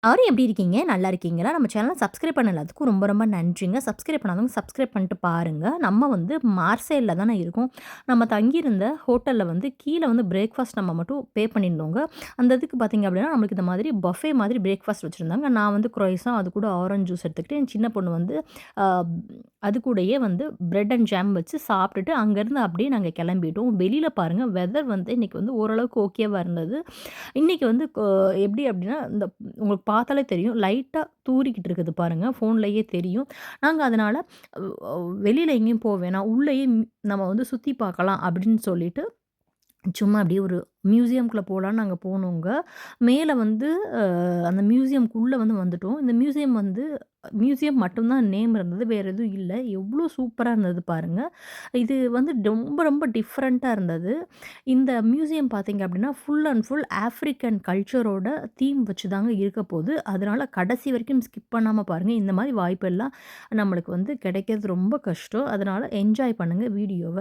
அவரும் எப்படி இருக்கீங்க? நல்லா இருக்கீங்களா? நம்ம சேனல சப்ஸ்கிரைப் பண்ண எல்லாத்துக்கும் ரொம்ப ரொம்ப நன்றிங்க. சப்ஸ்கிரைப் பண்ணாதவங்க சப்ஸ்கிரைப் பண்ணிட்டு பாருங்க. நம்ம வந்து மார்சேல்ல தானே இருக்கோம். நம்ம தங்கியிருந்த ஹோட்டல்ல வந்து கீழ வந்து பிரேக்ஃபாஸ்ட் நம்ம மட்டும் பே பண்ணியிருந்தோங்க. அந்த இதுக்கு பார்த்தீங்க அப்படின்னா, நம்மளுக்கு இந்த மாதிரி பஃபே மாதிரி பிரேக்ஃபாஸ்ட் வச்சிருந்தாங்க. நான் வந்து குரோய்ஸான் அது கூட ஆரஞ்ச் ஜூஸ் எடுத்துக்கிட்டு, என் சின்ன பொண்ணு வந்து அ அது கூடயே வந்து பிரெட் அண்ட் ஜாம் வச்சு சாப்பிட்டுட்டு, அங்கேருந்து அப்படியே நாங்க கிளம்பிட்டோம். வெளியில பாருங்க வெதர் வந்து இன்னைக்கு வந்து ஓரளவுக்கு ஓகேவா இருந்தது. இன்னைக்கு வந்து எப்படி அப்படின்னா, இந்த உங்களுக்கு பார்த்தாலே தெரியும். லைட்டா தூறிக்கிட்டு இருக்குது பாருங்க. ஃபோன்லயே தெரியும். நாங்க அதனால வெளியில எங்கேயும் போ வேணாம். உள்ளயே நம்ம வந்து சுத்தி பார்க்கலாம் அப்படின்னு சொல்லிட்டு, சும்மா அப்படியே ஒரு மியூசியம்குள்ள போலான்னு நாங்க போனோங்க. மேல வந்து அ அந்த மியூசியம்க்குள்ள வந்து வந்துட்டோம். இந்த மியூசியம் வந்து மியூசியம் மட்டும் தான் நேம் இருந்தது. வேற எதுவும் இல்ல. எவ்ளோ சூப்பரா இருந்தது பாருங்க. இது வந்து ரொம்ப ரொம்ப டிஃப்ரெண்ட்டா இருந்தது. இந்த மியூசியம் பார்த்தீங்க அப்படின்னா, ஃபுல் அண்ட் ஃபுல் ஆஃப்ரிக்கன் கல்ச்சரோட தீம் வச்சு தாங்க இருக்க போது. அதனால கடைசி வரைக்கும் ஸ்கிப் பண்ணாம பாருங்க. இந்த மாரி வாய்ப்பெல்லாம் நம்மளுக்கு வந்து கிடைக்கிறது ரொம்ப கஷ்டம். அதனால என்ஜாய் பண்ணுங்க வீடியோவ.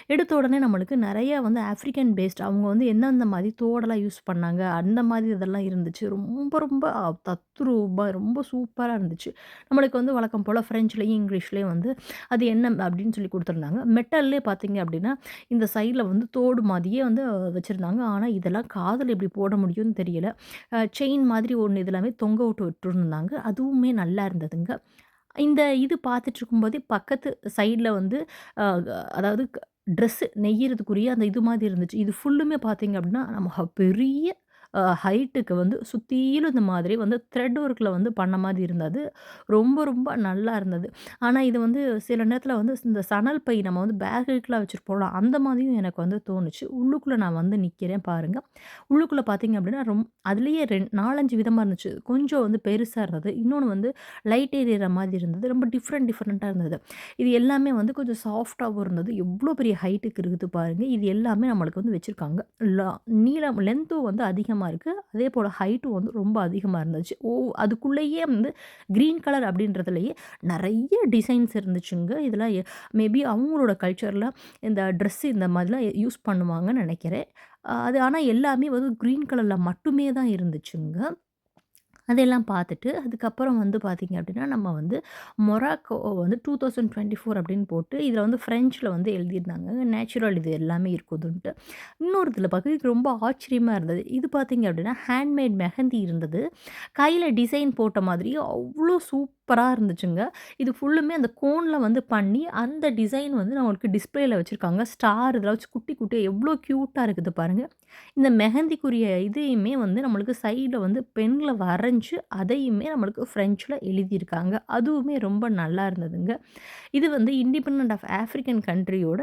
எடுத்த உடனே நம்மளுக்கு நெறைய வந்து ஆஃப்ரிக்கன் பேஸ்ட் அவங்க வந்து எந்தெந்த மாரி தோடெல்லாம் யூஸ் பண்ணாங்க, அந்த மாதிரி இதெல்லாம் இருந்துச்சு. ரொம்ப ரொம்ப தத்ரூபமா ரொம்ப சூப்பரா இருந்துச்சு. நம்மளுக்கு வந்து வழக்கம் போல ஃப்ரெஞ்சுலயும், இங்கிலீஷ்லயும் வந்து அது என்ன அப்படின்னு சொல்லி குடுத்துருந்தாங்க. மெட்டல்லே பார்த்தீங்க அப்படின்னா, இந்த சைட்ல வந்து தோடு மாதிரியே வந்து வச்சிருந்தாங்க. ஆனா, இதெல்லாம் காதுல எப்படி போட முடியும்னு தெரியல. செயின் மாதிரி ஒண்ணு இதெல்லாமே தொங்க விட்டு விட்டுருந்தாங்க. அதுவுமே நல்லா இருந்ததுங்க. இந்த இது பார்த்துட்டு இருக்கும்போதே பக்கத்து சைட்ல வந்து அ அதாவது ட்ரெஸ்ஸு நெய்யறதுக்குரிய அந்த இது மாதிரி இருந்துச்சு. இது ஃபுல்லுமே பார்த்தீங்க அப்படின்னா, நம்ம பெரிய ஹைட்டுக்கு வந்து சுத்தீலும் இந்த மாதிரி வந்து த்ரெட் ஒர்க்ல வந்து பண்ண மாதிரி இருந்தது. ரொம்ப ரொம்ப நல்லா இருந்தது. ஆனா, இது வந்து சில நேரத்தில வந்து இந்த சணல் பை நம்ம வந்து பேக்குக்குலாம் வச்சிருப்போம்ல, அந்த மாதிரியும் எனக்கு வந்து தோணுச்சு. உள்ளுக்குள்ள நான் வந்து நிக்கிறேன் பாருங்க. உள்ளுக்குள்ள பார்த்தீங்க அப்படின்னா, அதிலேயே 4, 5 விதமா இருந்துச்சு. கொஞ்சம் வந்து பெருசா இருந்தது. இன்னொன்னு வந்து லைட் எரியற மாதிரி இருந்தது. ரொம்ப டிஃப்ரெண்ட்டா இருந்தது. இது எல்லாமே வந்து கொஞ்சம் சாஃப்ட்டாவும் இருந்தது. எவ்ளோ பெரிய ஹைட்டுக்கு இருக்குது பாருங்க. இது எல்லாமே நம்மளுக்கு வந்து வச்சிருக்காங்க. லா நீளம் லென்த்தும் வந்து அதிகமா இருக்கு. அதேபோல ஹைட்டும் வந்து ரொம்ப அதிகமா இருந்துச்சு. அதுக்குள்ளேயே வந்து கிரீன் கலர் அப்படின்றதுலயே நெறைய டிசைன்ஸ் இருந்துச்சுங்க. இதெல்லாம் மேபி அவங்களோட கல்ச்சர்ல இந்த ட்ரெஸ் இந்த மாதிரிலாம் யூஸ் பண்ணுவாங்கன்னு நெனைக்கிறேன். அது ஆனா எல்லாமே வந்து கிரீன் கலர்ல மட்டுமே தான் இருந்துச்சுங்க. அதெல்லாம் பார்த்துட்டு, அதுக்கப்புறம் வந்து பார்த்தீங்க அப்படின்னா, நம்ம வந்து மொராக்கோ வந்து 2024 அப்படின்னு போட்டு, இதில வந்து ஃப்ரெஞ்சுல வந்து எழுதியிருந்தாங்க. நேச்சுரல் இது எல்லாமே இருக்குதுன்ட்டு. இன்னொரு இதில பார்க்க ரொம்ப ஆச்சரியமா இருந்தது. இது பார்த்தீங்க அப்படின்னா, ஹேண்ட்மேட் மெஹந்தி இருந்தது. கையில டிசைன் போட்ட மாதிரி அவ்ளோ சூப்பரா இருந்துச்சுங்க. இது ஃபுல்லுமே அந்த கோன்ல வந்து பண்ணி, அந்த டிசைன் வந்து நம்மளுக்கு டிஸ்ப்ளேல வச்சிருக்காங்க. ஸ்டார் இதெல்லாம் வச்சு குட்டி குட்டியா எவ்ளோ கியூட்டா இருக்குது பாருங்க. இந்த மெஹந்திக்குரிய இதையுமே வந்து நம்மளுக்கு சைடுல வந்து பென்ல வரைஞ்சு, அதையுமே நம்மளுக்கு ஃப்ரெஞ்சுல எழுதியிருக்காங்க. அதுவுமே ரொம்ப நல்லா இருந்ததுங்க. இது வந்து இண்டிபெண்டன்ட் ஆஃப் ஆஃப்ரிக்கன் கண்ட்ரியோட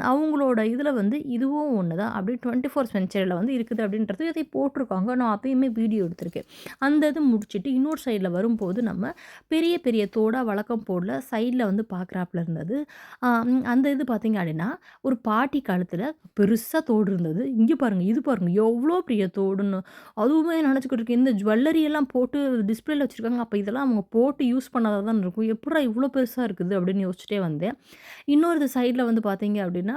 அவங்களோட இதில வந்து இதுவும் ஒண்ணு தான். அப்படியே 24 செஞ்சுரில வந்து இருக்குது அப்படின்றது இதை போட்டிருக்காங்க. நான் அதையுமே வீடியோ எடுத்திருக்கேன். அந்த இது முடிச்சுட்டு இன்னொரு சைட்ல வரும்போது நம்ம பெரிய பெரிய தோடா வழக்கம் போல சைட்ல வந்து பார்க்குறாப்புல இருந்தது. அந்த இது பார்த்தீங்க அப்படின்னா, ஒரு பாட்டி கழுத்தில பெருசா தோடு இருந்தது. இங்க பாருங்க, இது பாருங்க எவ்வளோ பெரிய தோடுன்னு. அதுவுமே நினச்சுக்கிட்டு இருக்கேன். இந்த ஜுவல்லரி எல்லாம் போட்டு டிஸ்ப்ளேல வச்சிருக்காங்க. அப்ப இதெல்லாம் அவங்க போட்டு யூஸ் பண்ணாதா தான் இருக்கும். எப்புட்றா இவ்ளோ பெருசா இருக்குது அப்படின்னு யோசிச்சுட்டே வந்தேன். இன்னொரு சைட்ல வந்து பார்த்தீங்க அப்படின்னா,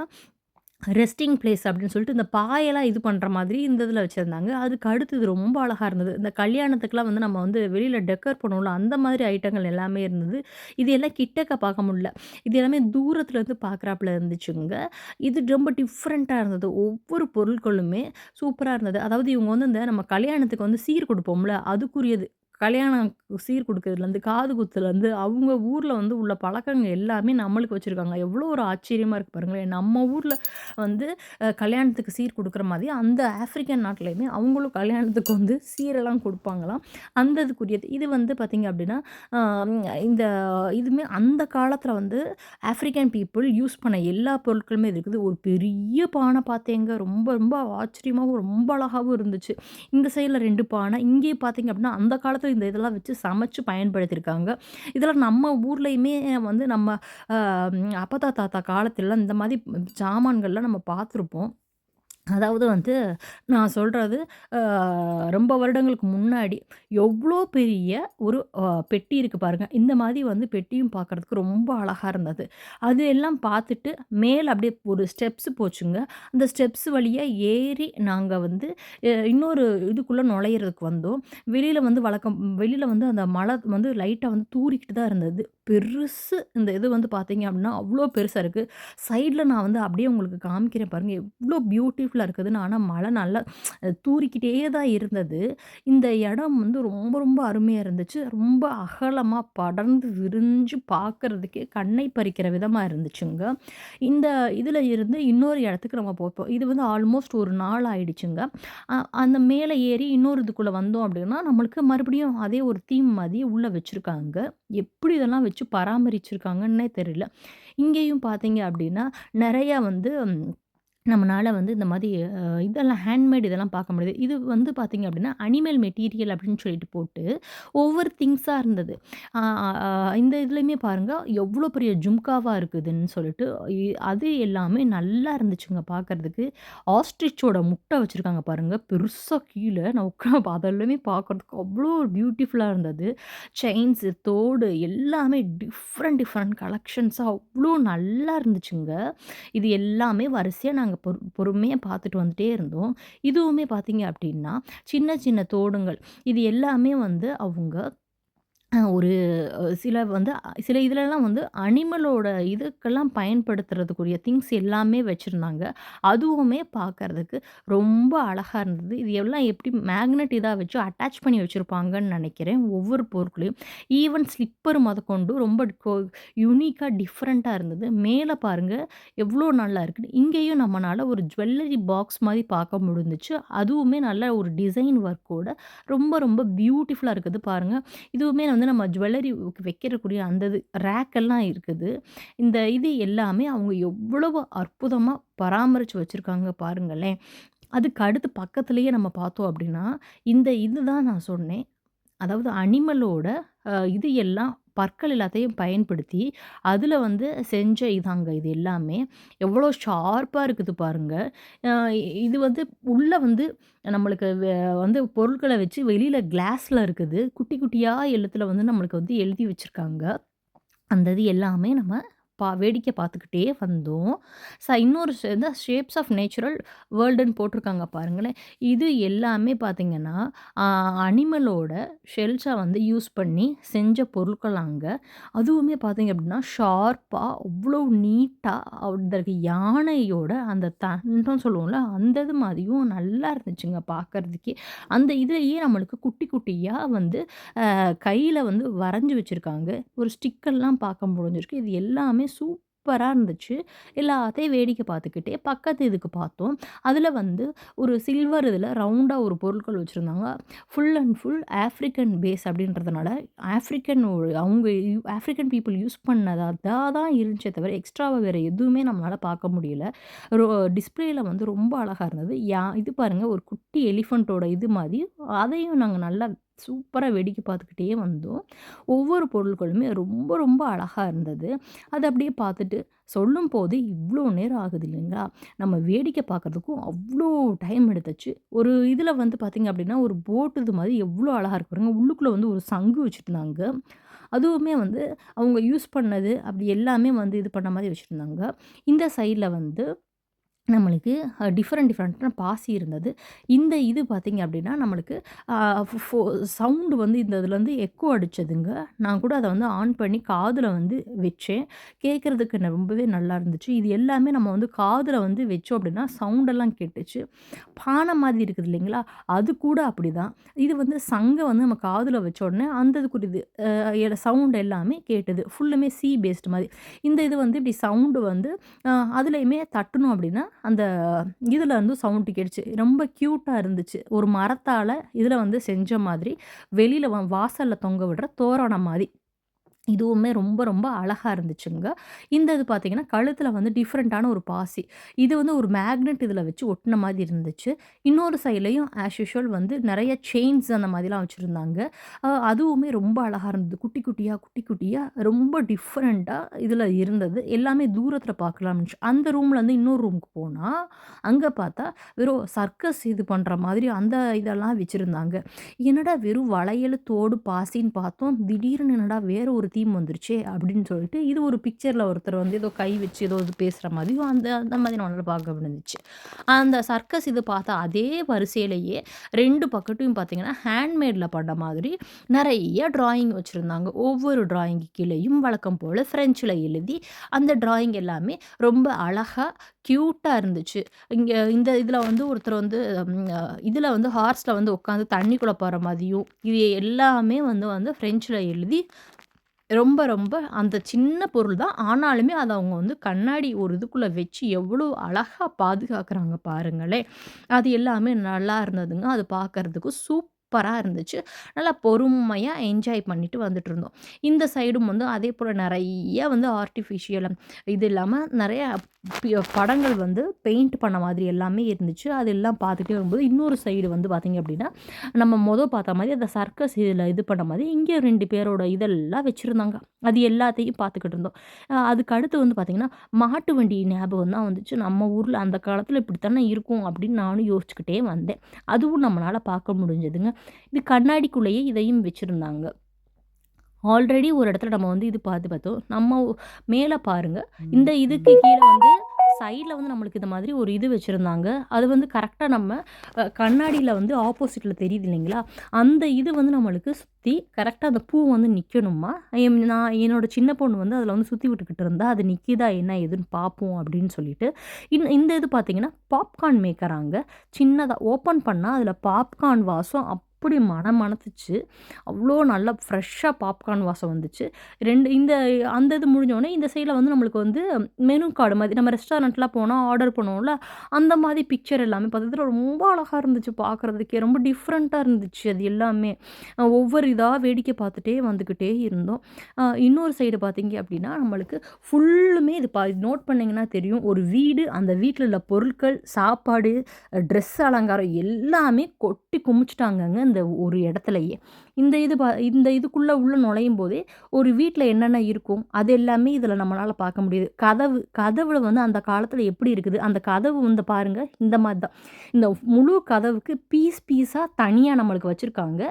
ரெஸ்டிங் பிளேஸ் அப்படின்னு சொல்லிட்டு இந்த பாயெல்லாம் இது பண்ற மாதிரி இந்த இதில வச்சிருந்தாங்க. அதுக்கு அடுத்தது ரொம்ப அழகா இருந்தது. இந்த கல்யாணத்துக்குலாம் வந்து நம்ம வந்து வெளியில டெக்கர் பண்ணுவோம்ல, அந்த மாதிரி ஐட்டங்கள் எல்லாமே இருந்தது. இது எல்லாம் கிட்டக்க பார்க்க முடியல. இது எல்லாமே தூரத்துல இருந்து பார்க்குறாப்புல இருந்துச்சுங்க. இது ரொம்ப டிஃப்ரெண்ட்டா இருந்தது. ஒவ்வொரு பொருட்களுமே சூப்பரா இருந்தது. அதாவது இவங்க வந்து இந்த நம்ம கல்யாணத்துக்கு வந்து சீர் குடுப்போம்ல, அதுக்குரியது. கல்யாணம் சீர் குடுக்கறதுலேருந்து, காது குத்துலேருந்து, அவங்க ஊர்ல வந்து உள்ள பழக்கங்கள் எல்லாமே நம்மளுக்கு வச்சிருக்காங்க. எவ்வளோ ஒரு ஆச்சரியமா இருக்கு பாருங்களேன். நம்ம ஊர்ல வந்து கல்யாணத்துக்கு சீர் குடுக்குற மாதிரி, அந்த ஆஃப்ரிக்கன் நாட்டிலயுமே அவங்களும் கல்யாணத்துக்கு வந்து சீரெல்லாம் குடுப்பாங்களாம். அந்த இதுக்குரியது. இது வந்து பார்த்தீங்க அப்படின்னா, அ இந்த இதுவுமே அந்த காலத்தில வந்து ஆஃப்ரிக்கன் பீப்பிள் யூஸ் பண்ண எல்லா பொருட்களுமே இது இருக்குது. ஒரு பெரிய பானை பார்த்தேங்க. ரொம்ப ரொம்ப ஆச்சரியமாவும், ரொம்ப அழகாவும் இருந்துச்சு. இந்த சைட்ல 2 பானை. இங்கேயும் பார்த்தீங்க அப்படின்னா, அந்த காலத்தில இந்த இதெல்லாம் வச்சு சமைச்சு பயன்படுத்தியிருக்காங்க. இதெல்லாம் நம்ம ஊர்லயுமே வந்து நம்ம அ அப்பத்தா, தாத்தா காலத்துலலாம் இந்த மாரி ஜாமான்கள்லாம் நம்ம பார்த்துருப்போம். அதாவது வந்து நான் சொல்றது அ ரொம்ப வருடங்களுக்கு முன்னாடி எவ்ளோ பெரிய ஒரு பெட்டி இருக்கு பாருங்க. இந்த மாரி வந்து பெட்டியும் பார்க்கறதுக்கு ரொம்ப அழகா இருந்தது. அது எல்லாம் பார்த்துட்டு மேல அப்படியே ஒரு ஸ்டெப்ஸ் போச்சுங்க. அந்த ஸ்டெப்ஸ் வழியா ஏறி நாங்க வந்து இன்னொரு இதுக்குள்ள நுழையிறதுக்கு வந்தோம். வெளியில வந்து அந்த மழை வந்து லைட்டா வந்து தூறிக்கிட்டு தான் இருந்தது. பெருசு இந்த இது வந்து பார்த்தீங்க அப்படின்னா, அவ்ளோ பெருசா இருக்கு. சைட்ல நான் வந்து அப்படியே உங்களுக்கு காமிக்கிறேன் பாருங்க. எவ்ளோ பியூட்டிஃபுல்லா இருக்குதுன்னு. ஆனா மழை நல்லா தூறிக்கிட்டே தான் இருந்தது. இந்த இடம் வந்து ரொம்ப ரொம்ப அருமையா இருந்துச்சு. ரொம்ப அகலமா படர்ந்து விரிஞ்சு பார்க்கறதுக்கே கண்ணை பறிக்கிற விதமா இருந்துச்சுங்க. இந்த இதுல இருந்து இன்னொரு இடத்துக்கு நம்ம போப்போம். இது வந்து ஆல்மோஸ்ட் ஒரு நாள் ஆயிடுச்சுங்க. அந்த மேல ஏறி இன்னொரு இதுக்குள்ள வந்தோம் அப்படின்னா, நம்மளுக்கு மறுபடியும் அதே ஒரு தீம் மாதிரி உள்ள வச்சிருக்காங்க. எப்படி இதெல்லாம் வச்சு பராமரிச்சிருக்காங்கன்னே தெரியல. இங்கேயும் பார்த்தீங்க அப்படின்னா, நெறையா வந்து நம்மனால வந்து இந்த மாரி இதெல்லாம் ஹேண்ட்மேட் இதெல்லாம் பார்க்க முடியுது. இது வந்து பார்த்தீங்க அப்படின்னா, அனிமல் மெட்டீரியல் அப்படின்னு சொல்லிட்டு போட்டு, ஒவ்வொரு திங்ஸா இருந்தது. அ அ இந்த இதுலயுமே பாருங்க, எவ்ளோ பெரிய ஜும்காவா இருக்குதுன்னு சொல்லிட்டு, அது எல்லாமே நல்லா இருந்துச்சுங்க பார்க்கறதுக்கு. ஆஸ்ட்ரிச்சோட முட்டை வச்சிருக்காங்க பாருங்க, பெருசா கீழ நான் அதெல்லாமே பார்க்கறதுக்கு அவ்ளோ பியூட்டிஃபுல்லா இருந்தது. செயின்ஸு, தோடு எல்லாமே டிஃப்ரெண்ட் டிஃப்ரெண்ட் கலெக்ஷன்ஸா அவ்ளோ நல்லா இருந்துச்சுங்க. இது எல்லாமே வரிசையா நாங்க பொறுமையா பார்த்துட்டு வந்துட்டே இருந்தோம். இதுவுமே பார்த்தீங்க அப்டின்னா, சின்ன சின்ன தோடுங்கள். இது எல்லாமே வந்து அவங்க ஒரு சில இதுலலாம் வந்து அனிமலோட இதுக்கெல்லாம் பயன்படுத்துறதுக்குரிய திங்ஸ் எல்லாமே வச்சிருந்தாங்க. அதுவுமே பார்க்கறதுக்கு ரொம்ப அழகா இருந்தது. இது எல்லாம் எப்படி மேக்னெட் இதா வச்சு அட்டாச் பண்ணி வச்சிருப்பாங்கன்னு நெனைக்கிறேன். ஒவ்வொரு பொருட்களையும். ஈவன் ஸ்லிப்பர் மொதற்கொண்டு ரொம்ப யூனிக்கா டிஃப்ரெண்ட்டா இருந்தது. மேல பாருங்க எவ்ளோ நல்லா இருக்குன்னு. இங்கேயும் நம்மனால ஒரு ஜுவல்லரி பாக்ஸ் மாரி பார்க்க முடிஞ்சுச்சு. அதுவுமே நல்ல ஒரு டிசைன் ஒர்க்கோட ரொம்ப ரொம்ப பியூட்டிஃபுல்லா இருக்குது பாருங்க. இதுவுமே வந்து நம்ம ஜுவல்லரி வைக்கிறக்கூடிய அந்த இது ரேக்கெல்லாம் இருக்குது. இந்த இது எல்லாமே அவங்க எவ்வளவு அற்புதமா பராமரிச்சு வச்சிருக்காங்க பாருங்களேன். அதுக்கு அடுத்து பக்கத்திலேயே நம்ம பார்த்தோம் அப்படின்னா, இந்த இதுதான் நான் சொன்னேன். அதாவது அனிமலோட இது எல்லாம் பற்கள் எல்லாத்தையும் பயன்படுத்தி, அதில வந்து செஞ்ச இதாங்க இது எல்லாமே. எவ்வளோ ஷார்ப்பா இருக்குது பாருங்க. அ இது வந்து உள்ள வந்து நம்மளுக்கு வந்து பொருட்கள வச்சு வெளியில கிளாஸ்ல இருக்குது. குட்டி குட்டியா எழுத்துல வந்து நம்மளுக்கு வந்து எழுதி வச்சிருக்காங்க. அந்த இது எல்லாமே நம்ம வேடிக்கை பார்த்துக்கிட்டே வந்தோம். இன்னொரு இந்த ஷேப்ஸ் ஆஃப் நேச்சுரல் வேர்ல்டுன்னு போட்டிருக்காங்க பாருங்களேன். இது எல்லாமே பார்த்தீங்கன்னா, அ அனிமலோட ஷெல்ஸ வந்து யூஸ் பண்ணி செஞ்ச பொருட்களாங்க. அதுவுமே பார்த்தீங்க அப்படின்னா, ஷார்ப்பா அவ்வளோ நீட்டா அந்த யானையோட அந்த தந்தம் சொல்லுவோம்ல, அந்த இது மாதிரியும் நல்லா இருந்துச்சுங்க பார்க்கறதுக்கே. அந்த இதுலயே நம்மளுக்கு குட்டி குட்டியா வந்து கையில வந்து வரைஞ்சு வச்சிருக்காங்க. ஒரு ஸ்டிக்கர்லாம் பார்க்க முடிஞ்சிருக்கு. இது எல்லாமே சூப்பரா இருந்துச்சு. எல்லாத்தையும் வேடிக்கை பார்த்துக்கிட்டே பக்கத்து இதுக்கு பார்த்தோம். அதில வந்து ஒரு சில்வர் இதில ரவுண்டா ஒரு பொருட்கள் வச்சிருந்தாங்க. Full and full African face அப்படின்றதுனால, அவங்க ஆஃப்ரிக்கன் பீப்பிள் யூஸ் பண்ணதா தான் இருந்துச்சே தவிர, எக்ஸ்ட்ராவா வேற எதுவுமே நம்மளால பார்க்க முடியல. ரொ டிஸ்ப்ளேல வந்து ரொம்ப அழகா இருந்தது. இது பாருங்க ஒரு குட்டி எலிஃபண்டோட இது மாரி, அதையும் நாங்க நல்லா சூப்பரா வேடிக்கை பார்த்துக்கிட்டே வந்தோம். ஒவ்வொரு பொருட்களுமே ரொம்ப ரொம்ப அழகா இருந்தது. அத அப்படியே பார்த்துட்டு சொல்லும்போது இவ்ளோ நேரம் ஆகுது இல்லைங்களா? நம்ம வேடிக்கை பார்க்கறதுக்கும் அவ்ளோ டைம் எடுத்துச்சு. ஒரு இதில வந்து பார்த்தீங்க அப்படின்னா, ஒரு போட் இது மாரி எவ்ளோ அழகா இருக்கு பாருங்க. உள்ளுக்குள்ள வந்து ஒரு சங்கு வச்சிருந்தாங்க. அதுவுமே வந்து அவங்க யூஸ் பண்ணது அப்படி எல்லாமே வந்து இது பண்ண மாரி வச்சிருந்தாங்க. இந்த சைட்ல வந்து நம்மளுக்கு டிஃபரெண்ட்டான பாசி இருந்தது. இந்த இது பார்த்தீங்க அப்டின்னா, நம்மளுக்கு அ ஃபோ சவுண்ட் வந்து இந்த இதுலருந்து எக்கோ அடிச்சதுங்க. நான் கூட அத வந்து ஆன் பண்ணி காதுல வந்து வச்சேன். கேட்கறதுக்கு ரொம்பவே நல்லா இருந்துச்சு. இது எல்லாமே நம்ம வந்து காதுல வந்து வச்சோம் அப்டின்னா, சவுண்டெல்லாம் கேட்டுச்சு. பான மாதிரி இருக்குது இல்லைங்களா? அது கூட அப்படிதான். இது வந்து சங்க வந்து நம்ம காதுல வச்ச உடனே அந்த இதுக்குரியது சவுண்ட் எல்லாமே கேட்டது. ஃபுல்லுமே பேஸ்டு மாரி. இந்த இது வந்து இப்டி சவுண்டு வந்து அதுலயுமே தட்டுனோம் அப்டின்னா, அந்த இதுல வந்து சவுண்ட் கேட்டுச்சு. ரொம்ப கியூட்டா இருந்துச்சு. ஒரு மரத்தால இதுல வந்து செஞ்ச மாதிரி, வெளியில வாசல்ல தொங்க விடுற தோரணம் மாரி. இதுவுமே ரொம்ப ரொம்ப அழகா இருந்துச்சுங்க. இந்த இது பார்த்தீங்கன்னா, கழுத்தில வந்து டிஃபரெண்ட்டான ஒரு பாசி. இது வந்து ஒரு மேக்னெட் இதில வச்சு ஒட்டுன மாதிரி இருந்துச்சு. இன்னொரு சைட்லயும் ஆஸ் யூசுவல் வந்து நெறைய செயின்ஸ் அந்த மாதிரிலாம் வச்சிருந்தாங்க. அதுவுமே ரொம்ப அழகா இருந்தது. குட்டி குட்டியா, குட்டி குட்டியா ரொம்ப டிஃபரெண்ட்டா இதில இருந்தது. எல்லாமே தூரத்தில பார்க்கலாம் இருந்துச்சு. அந்த ரூம்லேருந்து இன்னொரு ரூமுக்கு போனா, அங்க பார்த்தா வெறும் சர்க்கஸ் இது பண்ற மாதிரி அந்த இதெல்லாம் வச்சிருந்தாங்க. என்னடா வெறும் வளையலு, தோடு, பாசின்னு பார்த்தோம். திடீர்னு என்னடா வேற ஒரு தீம் வந்துருச்சே! அப்படின்னு சொல்லிட்டு, இது ஒரு பிக்சர்ல ஒருத்தர் வந்து ஏதோ கை வச்சு ஏதோ இது பேசுற மாதிரியும் அந்த அந்த மாதிரி நம்மளால பார்க்க முடிஞ்சுச்சு. அந்த சர்க்கஸ் இது பார்த்தா அதே வரிசையிலேயே 2 பக்கத்தையும் பார்த்தீங்கன்னா, ஹேண்ட்மேட்ல பண்ண மாதிரி நெறைய டிராயிங் வச்சிருந்தாங்க. ஒவ்வொரு டிராயிங் கீழயும் வழக்கம் போல ஃப்ரெஞ்சுல எழுதி, அந்த டிராயிங் எல்லாமே ரொம்ப அழகா, கியூட்டா இருந்துச்சு. இந்த இதில வந்து ஒருத்தர் வந்து இதில வந்து ஹார்ஸ்ல வந்து உட்காந்து தண்ணிக்குள்ள போற மாதிரியும், இது எல்லாமே வந்து வந்து ஃப்ரெஞ்சுல எழுதி ரொம்ப ரொம்ப அந்த சின்ன பொருள் தான். ஆனாலுமே அத அவங்க வந்து கண்ணாடி ஒரு இதுக்குள்ள வச்சு எவ்வளோ அழகா பாதுகாக்குறாங்க பாருங்களேன். அது எல்லாமே நல்லா இருந்ததுங்க. அது பார்க்கறதுக்கு சூப்பரா இருந்துச்சு. நல்லா பொறுமையா என்ஜாய் பண்ணிட்டு வந்துட்டுருந்தோம். இந்த சைடும் வந்து அதே போல நெறைய வந்து ஆர்ட்டிஃபிஷியல் இது இல்லாம நெறைய படங்கள் வந்து பெயிண்ட் பண்ண மாதிரி எல்லாமே இருந்துச்சு. அதெல்லாம் பார்த்துட்டே வரும்போது இன்னொரு சைடு வந்து பார்த்தீங்க அப்படின்னா, நம்ம பார்த்த மாரி அந்த சர்க்கஸ் இதில இது பண்ண மாரி இங்கே 2 பேரோட இதெல்லாம் வச்சிருந்தாங்க. அது எல்லாத்தையும் பார்த்துக்கிட்டு இருந்தோம். அதுக்கு அடுத்து வந்து பார்த்தீங்கன்னா, மாட்டு வண்டி ஞாபகம் தான் வந்துச்சு. நம்ம ஊர்ல அந்த காலத்தில இப்படித்தானே இருக்கும் அப்படின்னு நானும் யோசிச்சுக்கிட்டே வந்தேன். அதுவும் நம்மளால பார்க்க முடிஞ்சதுங்க. இது கண்ணாடிக்குள்ளேயே இதையும் வச்சிருந்தாங்க. ஆல்ரெடி ஒரு இடத்துல நம்ம வந்து இது பார்த்தோம். மேல பாருங்க. இந்த இதுக்கு கீழ வந்து சைட்ல வந்து நம்மளுக்கு இந்த மாதிரி ஒரு இது வச்சிருந்தாங்க. அது வந்து கரெக்ட்டா நம்ம கண்ணாடில வந்து ஆப்போசிட்ல தெரியுது இல்லைங்களா? அந்த இது வந்து நம்மளுக்கு சுத்தி கரெக்ட்டா அந்த பூ வந்து நிக்கணுமா, நான் என்னோட சின்ன பொண்ணு வந்து அதில வந்து சுத்தி விட்டுக்கிட்டு இருந்தா, அது நிக்கிதா என்ன ஏதுன்னு பார்ப்போம் அப்படின்னு சொல்லிட்டு, இந்த இது பார்த்தீங்கன்னா, பாப்கார்ன் மேக்கராங்க. சின்னதா ஓப்பன் பண்ணா அதில பாப்கார்ன் வாசம் அப்படி மணத்துச்சு. அவ்ளோ நல்லா ஃப்ரெஷ்ஷா பாப்கார்ன் வாசம் வந்துச்சு. 2 அந்த இது முடிஞ்சோனே, இந்த சைட்ல வந்து நம்மளுக்கு வந்து மெனு கார்டு மாதிரி நம்ம ரெஸ்டாரண்ட்லாம் போனா ஆர்டர் பண்ணுவோம்ல, அந்த மாரி பிக்சர் எல்லாமே பார்த்ததுல ரொம்ப அழகா இருந்துச்சு பார்க்குறதுக்கே. ரொம்ப டிஃப்ரெண்ட்டா இருந்துச்சு அது எல்லாமே. ஒவ்வொரு இதா வேடிக்கை பார்த்துட்டே வந்துக்கிட்டே இருந்தோம். இன்னொரு சைடு பார்த்தீங்க அப்டின்னா, நம்மளுக்கு ஃபுல்லுமே இது நோட் பண்ணீங்கன்னா தெரியும். ஒரு வீடு, அந்த வீட்ல உள்ள பொருட்கள், சாப்பாடு, ட்ரெஸ் அலங்காரம் எல்லாமே கொட்டி குமிச்சுட்டாங்கங்க இந்த ஒரு இடத்துலயே. இந்த இதுக்குள்ள உள்ள நுழையும்போதே, ஒரு வீட்ல என்னென்ன இருக்கும், அது எல்லாமே இதில நம்மளால பார்க்க முடியுது. கதவுல வந்து அந்த காலத்தில எப்படி இருக்குது, அந்த கதவு வந்து பாருங்க, இந்த மாரி தான். இந்த முழு கதவுக்கு பீஸ் பீஸா தனியா நம்மளுக்கு வச்சிருக்காங்க.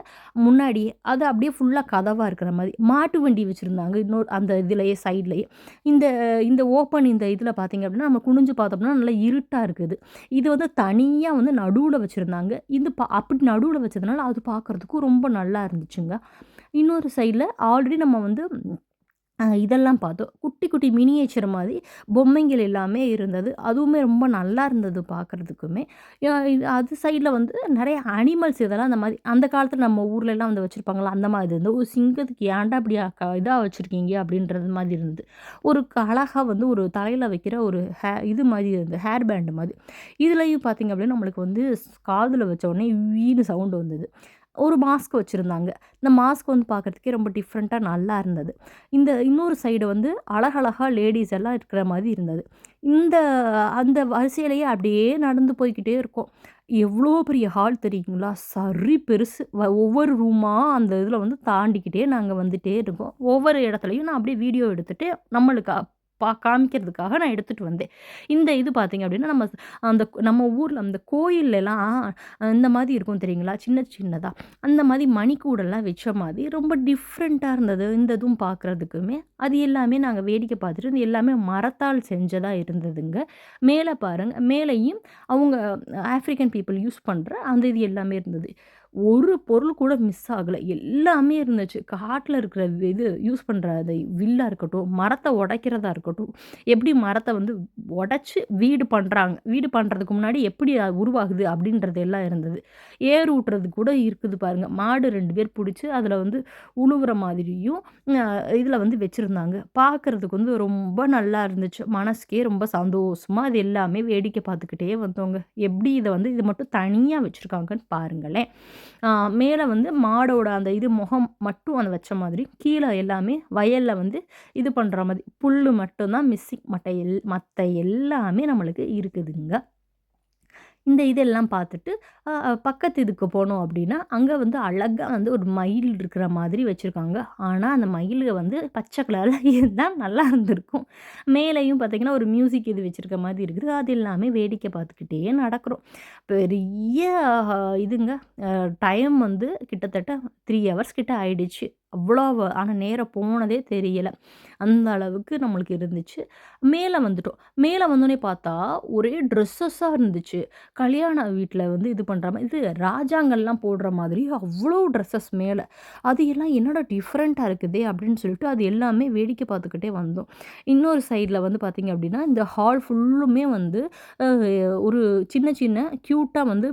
முன்னாடியே. அது அப்படியே ஃபுல்லா கதவா இருக்கிற மாரி. மாட்டு வண்டி வச்சிருந்தாங்க. அந்த இதுலயே சைட்லயே. இந்த இந்த ஓப்பன் இந்த இதில பார்த்தீங்க அப்படின்னா, நம்ம குனிஞ்சு பார்த்தோம்னா நல்லா இருட்டா இருக்குது. இது வந்து தனியா வந்து நடுவுல வச்சிருந்தாங்க. அப்படி நடுவுல வச்சதுனால, அது பார்க்கறதுக்கும் ரொம்ப நல்லா இருந்துச்சுங்க. இன்னொரு சைட்ல ஆல்ரெடி நம்ம வந்து இதெல்லாம் பார்த்தோம். குட்டி, குட்டி மினியேச்சர் மாரி பொம்மைங்கள் எல்லாமே இருந்தது. அதுவுமே ரொம்ப நல்லா இருந்தது பார்க்கறதுக்குமே. அது சைட்ல வந்து நெறைய அனிமல்ஸ் இதெல்லாம் அந்த மாரி அந்த காலத்துல நம்ம ஊர்லலாம் வந்து வச்சிருப்பாங்கல்ல, அந்த மாதிரி இருந்தது. ஒரு சிங்கத்துக்கு ஏன்டா இப்படி இதா வச்சிருக்கீங்க அப்படின்றது மாதிரி இருந்தது. அழகா வந்து ஒரு தலையில வைக்கிற ஒரு இது மாரி இருந்தது. ஹேர் பேண்ட் மாரி. இதுலயும் பார்த்தீங்க அப்படின்னா, நம்மளுக்கு வந்து காதுல வச்ச உடனே ஈன்னு சவுண்ட் வந்தது. ஒரு மாஸ்க் வச்சிருந்தாங்க. இந்த மாஸ்க் வந்து பார்க்கறதுக்கே ரொம்ப டிஃப்ரெண்ட்டா நல்லா இருந்தது. இன்னொரு சைடு வந்து அழகழகா லேடீஸ் எல்லாம் இருக்கிற மாரி இருந்தது. இந்த அந்த வரிசையிலேயே அப்படியே நடந்து போய்க்கிட்டே இருக்கோம். எவ்வளோ பெரிய ஹால் தெரியுங்களா? சரி பெருசு. ஒவ்வொரு ரூமா அந்த இதில வந்து தாண்டிக்கிட்டே நாங்க வந்துட்டே இருக்கோம். ஒவ்வொரு இடத்துலயும் நான் அப்படியே வீடியோ எடுத்துட்டு நம்மளுக்கு காமிக்கிறதுக்காக நான் எடுத்துட்டு வந்தேன். இந்த இது பார்த்தீங்க அப்படின்னா, நம்ம ஊர்ல அந்த கோயில்லலாம் இந்த மாரி இருக்கும் தெரியுங்களா? சின்ன சின்னதா. அந்த மாரி மணிக்கூடெல்லாம் வச்ச மாரி ரொம்ப டிஃப்ரெண்ட்டா இருந்தது. இந்த இதுவும் பார்க்குறதுக்குமே. அது எல்லாமே நாங்க வேடிக்கை பார்த்துட்டு, இது எல்லாமே மரத்தால் செஞ்சதா இருந்ததுங்க. மேல பாருங்க, மேலேயும் அவங்க ஆஃப்ரிக்கன் பீப்பிள் யூஸ் பண்ற அந்த இது எல்லாமே இருந்தது. ஒரு பொருள் கூட மிஸ் ஆகல. எல்லாமே இருந்துச்சு. காட்டுல இருக்கிற இது யூஸ் பண்ற அந்த வில்லா இருக்கட்டும், மரத்த உடைக்கிறதா இருக்கட்டும், எப்படி மரத்த வந்து உடைச்சு வீடு பண்றாங்க. வீடு பண்றதுக்கு முன்னாடி எப்படி அது உருவாகுது அப்படின்றது எல்லாம் இருந்தது. ஏர் ஊட்டுறது கூட இருக்குது பாருங்க. மாடு 2 பேர் புடிச்சு அதில வந்து உழுவுற மாதிரியும் இதில வந்து வச்சிருந்தாங்க. பார்க்கறதுக்கு வந்து ரொம்ப நல்லா இருந்துச்சு. மனசுக்கே ரொம்ப சந்தோஷமா அது எல்லாமே வேடிக்கை பார்த்துக்கிட்டே வந்தோங்க. எப்படி இத மட்டும் தனியா வச்சிருக்காங்கன்னு பாருங்களேன். மேலே வந்து மாடோட அந்த இது முகம் மட்டும் அந்த வச்ச மாதிரி, கீழே எல்லாமே வயல்ல வந்து இது பண்ற மாதிரி, புல்லு மட்டும் தான் மிஸ்ஸிங். மத்த எல்லாமே நம்மளுக்கு இருக்குதுங்க. இந்த இதெல்லாம் பார்த்துட்டு, பக்கத்து இதுக்கு போனோம் அப்படின்னா, அங்க வந்து அழகா வந்து ஒரு மயில் இருக்கிற மாதிரி வச்சிருக்காங்க. ஆனா, அந்த மயிலு வந்து பச்சை கலர்ல இருந்தா நல்லா இருந்திருக்கும். மேலேயும் பார்த்தீங்கன்னா, ஒரு மியூசிக் இது வச்சிருக்க மாதிரி இருக்குது. அது எல்லாமே வேடிக்கை பார்த்துக்கிட்டே நடக்கிறோம். பெரிய இதுங்க. டைம் வந்து கிட்டத்தட்ட 3 ஹவர்ஸ் கிட்ட ஆயிடுச்சு. ஆனா நேரம் போனதே தெரியல. அந்த அளவுக்கு நம்மளுக்கு இருந்துச்சு. மேல வந்துட்டோம். மேல வந்தோனே பார்த்தா, ஒரே ட்ரெஸ்ஸஸா இருந்துச்சு. கல்யாண வீட்ல வந்து இது பண்ற இது ராஜாங்கல்லாம் போடுற மாதிரி அவ்ளோ ட்ரெஸ்ஸஸ் மேல. அது எல்லாம் என்னடா டிஃப்ரெண்ட்டா இருக்குதே! அப்படின்னு சொல்லிட்டு அது எல்லாமே வேடிக்கை பார்த்துக்கிட்டே வந்தோம். இன்னொரு சைட்ல வந்து பார்த்தீங்க அப்படின்னா, இந்த ஹால் ஃபுல்லுமே வந்து அ ஒரு சின்ன சின்ன கியூட்டா வந்து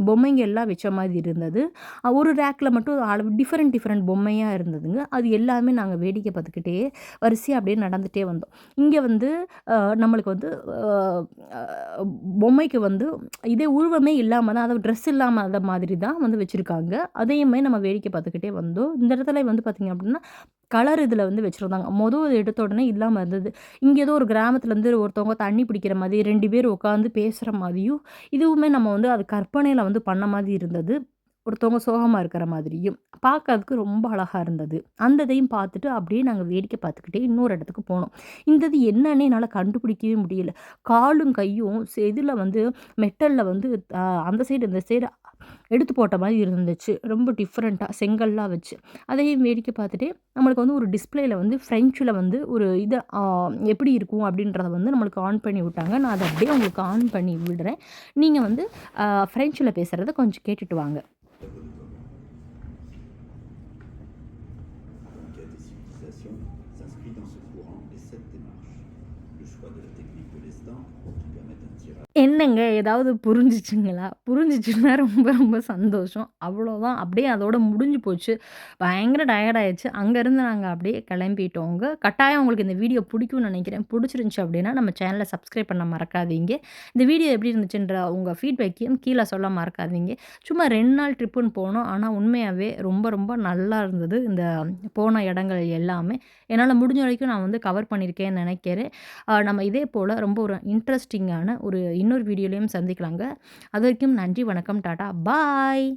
பொம்மைங்க எல்லாம் வச்ச மாதிரி இருந்தது. ஒரு ரேக்ல மட்டும் டிஃபரெண்ட் டிஃபரெண்ட் பொம்மையா இருந்ததுங்க. அது எல்லாமே நாங்க வேடிக்கை பார்த்துக்கிட்டே வரிசையா அப்படியே நடந்துட்டே வந்தோம். இங்க வந்து நம்மளுக்கு வந்து அ அ பொம்மைக்கு வந்து இதே உருவமே இல்லாம தான், அதாவது ட்ரெஸ் இல்லாம மாதிரி தான் வந்து வச்சிருக்காங்க. அதையுமே நம்ம வேடிக்கை பார்த்துக்கிட்டே வந்தோம். இந்த இடத்துல வந்து பார்த்தீங்க அப்படின்னா, கலர் இதில வந்து வச்சிருந்தாங்க. எடுத்த உடனே இல்லாம இருந்தது. இங்க ஏதோ ஒரு கிராமத்துலேருந்து ஒருத்தவங்க தண்ணி பிடிக்கிற மாதிரி 2 பேர் உட்காந்து பேசுற மாதிரியும், இதுவுமே நம்ம வந்து அது கற்பனையில வந்து பண்ண மாதிரி இருந்தது. ஒருத்தவங்க சோகமா இருக்கிற மாதிரியும். பார்க்கறதுக்கு ரொம்ப அழகா இருந்தது. அந்த இதையும் பார்த்துட்டு அப்படியே நாங்க வேடிக்கை பார்த்துக்கிட்டே இன்னொரு இடத்துக்கு போனோம். இந்த இது என்னன்னே என்னால கண்டுபிடிக்கவே முடியல. காலும் கையும் இதில வந்து மெட்டல்ல வந்து அந்த சைடு இந்த சைடு எடுத்து போட்ட மாரி இருந்துச்சு. ரொம்ப டிஃப்ரெண்ட்டா செங்கல்லாம் வச்சு. அதையும் வேடிக்கை பார்த்துட்டே நம்மளுக்கு வந்து ஒரு டிஸ்ப்ளேல வந்து ஃப்ரெஞ்சுல வந்து ஒரு இத எப்படி இருக்கும் அப்படின்றத வந்து நம்மளுக்கு ஆன் பண்ணி விட்டாங்க. நான் அத அப்படியே உங்களுக்கு ஆன் பண்ணி விடுறேன். நீங்க வந்து ஃப்ரெஞ்சுல பேசுறத கொஞ்சம் கேட்டுட்டு வாங்க. Conquête et civilisation s'inscrit dans ce courant et cette démarche. Le choix de la technique de destin qui permet un tirage. என்னங்க ஏதாவது புரிஞ்சுச்சுங்களா? புரிஞ்சுச்சுன்னா ரொம்ப ரொம்ப சந்தோஷம். அவ்வளோதான். அப்படியே அதோட முடிஞ்சு போச்சு. பயங்கர டயர்ட் ஆயிருச்சு. அங்கருந்து நாங்க அப்படியே கிளம்பிட்டோங்க. கட்டாயம் உங்களுக்கு இந்த வீடியோ பிடிக்கும்னு நெனைக்கிறேன். பிடிச்சிருந்துச்சு அப்படின்னா நம்ம சேனல சப்ஸ்கிரைப் பண்ண மறக்காதீங்க. இந்த வீடியோ எப்படி இருந்துச்சுன்ற உங்க ஃபீட்பேக்கையும் கீழ சொல்ல மறக்காதீங்க. சும்மா 2 நாள் ட்ரிப்புன்னு போனோம். ஆனா உண்மையாவே ரொம்ப ரொம்ப நல்லா இருந்தது. இந்த போன இடங்கள் எல்லாமே. என்னால முடிஞ்ச வரைக்கும் நான் வந்து கவர் பண்ணியிருக்கேன்னு நெனைக்கிறேன். நம்ம இதே போல ரொம்ப ஒரு இன்ட்ரஸ்டிங்கான இன்னொரு வீடியோலயும் சந்திக்கலாங்க. அதுவரைக்கும் நன்றி, வணக்கம், டாடா, பாய்.